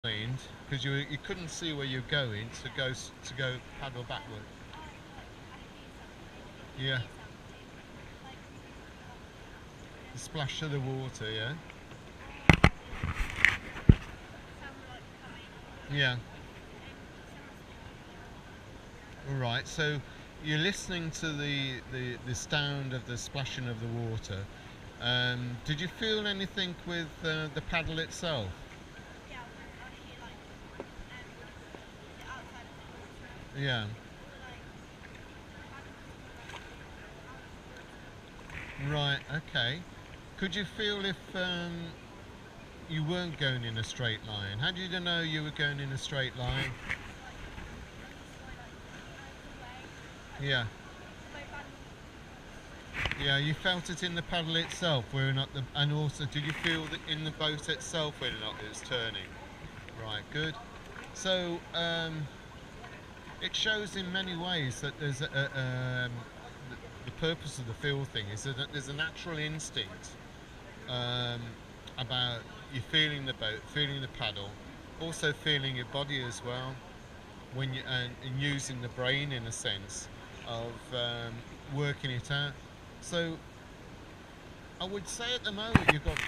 because you couldn't see where you're going to go paddle backward. Yeah, the splash of the water. Yeah, yeah. All right. So you're listening to the sound of the splashing of the water. Did you feel anything with the paddle itself? Yeah. Right. Okay. Could you feel if you weren't going in a straight line? How did you know you were going in a straight line? Yeah. Yeah, you felt it in the paddle itself, whether or not the, and also did you feel that in the boat itself whether or not it was turning? Right, good. So it shows in many ways that there's the purpose of the feel thing is that there's a natural instinct um, about you feeling the boat, feeling the paddle, also feeling your body as well when you and using the brain in a sense of working it out. So I would say at the moment you've got,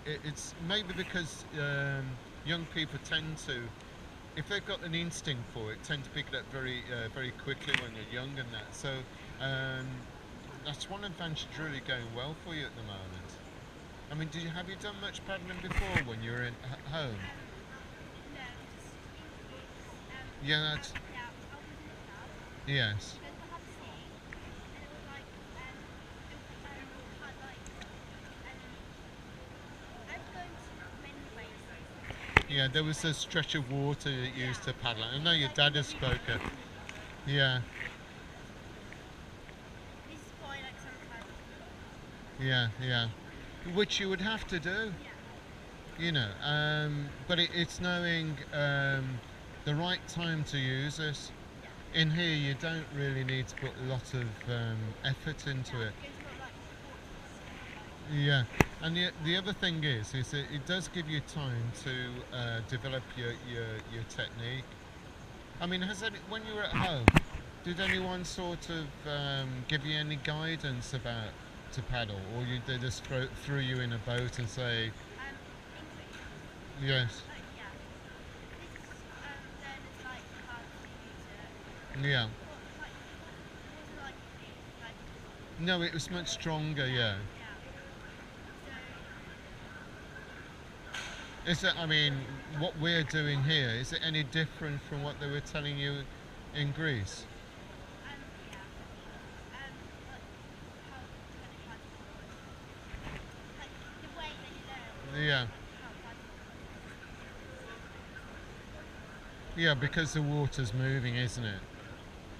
it's maybe because young people tend to, if they've got an instinct for it, tend to pick it up very quickly when they're young and that. So um, that's one advantage really going well for you at the moment. I mean, have you done much paddling before when you were in home? Yeah, that's yes. Yeah, there was a stretch of water that you used to paddle. I know your dad has spoken. Yeah, yeah, yeah. Which you would have to do, but it's knowing the right time to use it. In here, you don't really need to put a lot of effort into it. Yeah, and the other thing is that it does give you time to develop your technique. I mean, when you were at home, did anyone sort of give you any guidance about to paddle, or they just threw you in a boat and say, yes, yeah? No, it was much stronger. Yeah. Is it? I mean, what we're doing here is it any different from what they were telling you in Greece? Yeah. Yeah, because the water's moving, isn't it?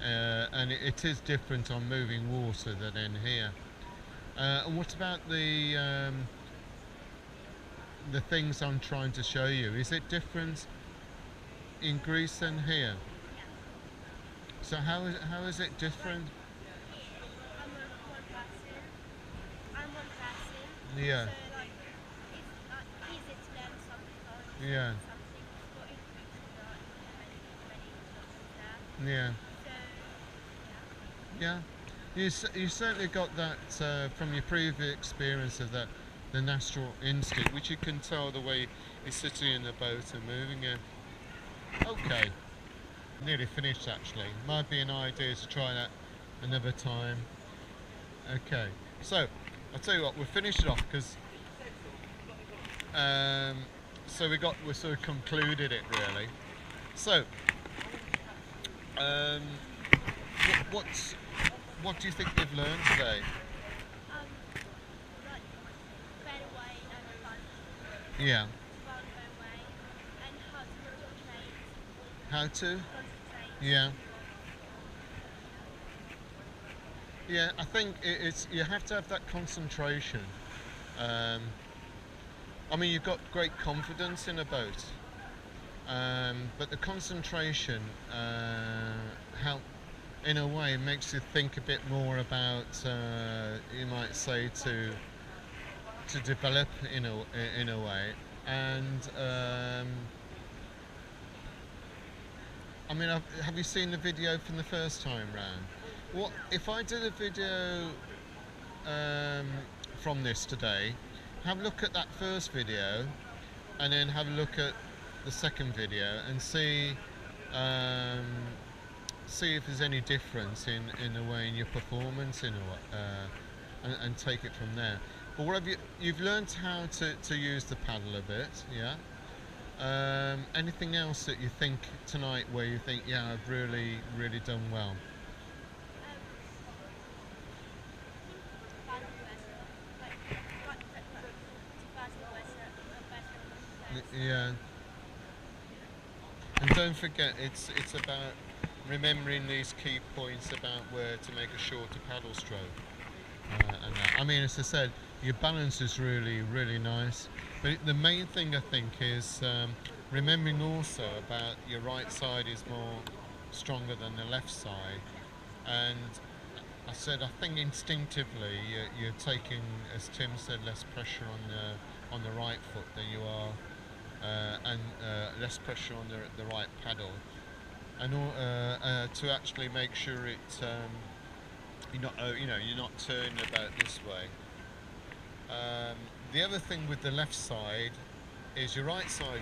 And it is different on moving water than in here. And what about the things I'm trying to show you? Is it different in Greece than here? So how is it different? Yeah, yeah, yeah, yeah. You certainly got that from your previous experience of that the natural instinct, which you can tell the way you're sitting in the boat and moving it. Okay, nearly finished actually. Might be an idea to try that another time. Okay, so I'll tell you what, we'll finish it off because um, we sort of concluded it really. So, um, what's what do you think we've learned today? Yeah, how to? Yeah, yeah. I think it's you have to have that concentration. Um, I mean, you've got great confidence in a boat, but the concentration help in a way makes you think a bit more about you might say to develop in a way and I mean, have you seen the video from the first time round? What if I did a video um, from this today? Have a look at that first video, and then have a look at the second video, and um, see if there's any difference in the way in your performance and take it from there. But what have you've learned how to use the paddle a bit, yeah? Anything else that you think tonight where you think, yeah, I've really done well? Yeah. And don't forget, it's about remembering these key points about where to make a shorter paddle stroke. And that. I mean, as I said, your balance is really nice. But the main thing I think is remembering also about your right side is more stronger than the left side. And I think instinctively you're taking, as Tim said, less pressure on the right foot than you are, and less pressure on the right paddle, and to actually make sure it you're not you're not turning about this way. The other thing with the left side is your right side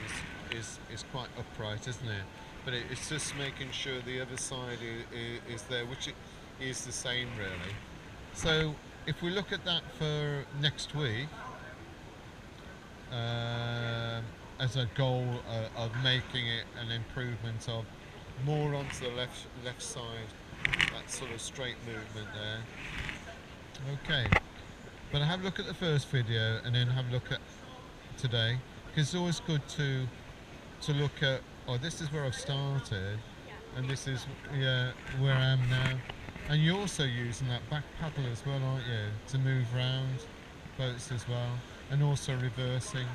is quite upright, isn't it? But it's just making sure the other side is there, which is the same really. So if we look at that for next week as a goal of making it an improvement of more onto the left side, that sort of straight movement there. Okay, but have a look at the first video and then have a look at today, because it's always good to look at, oh, this is where I've started and this is where I am now. And you're also using that back paddle as well, aren't you, to move around boats as well, and also reversing.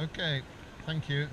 Okay, thank you.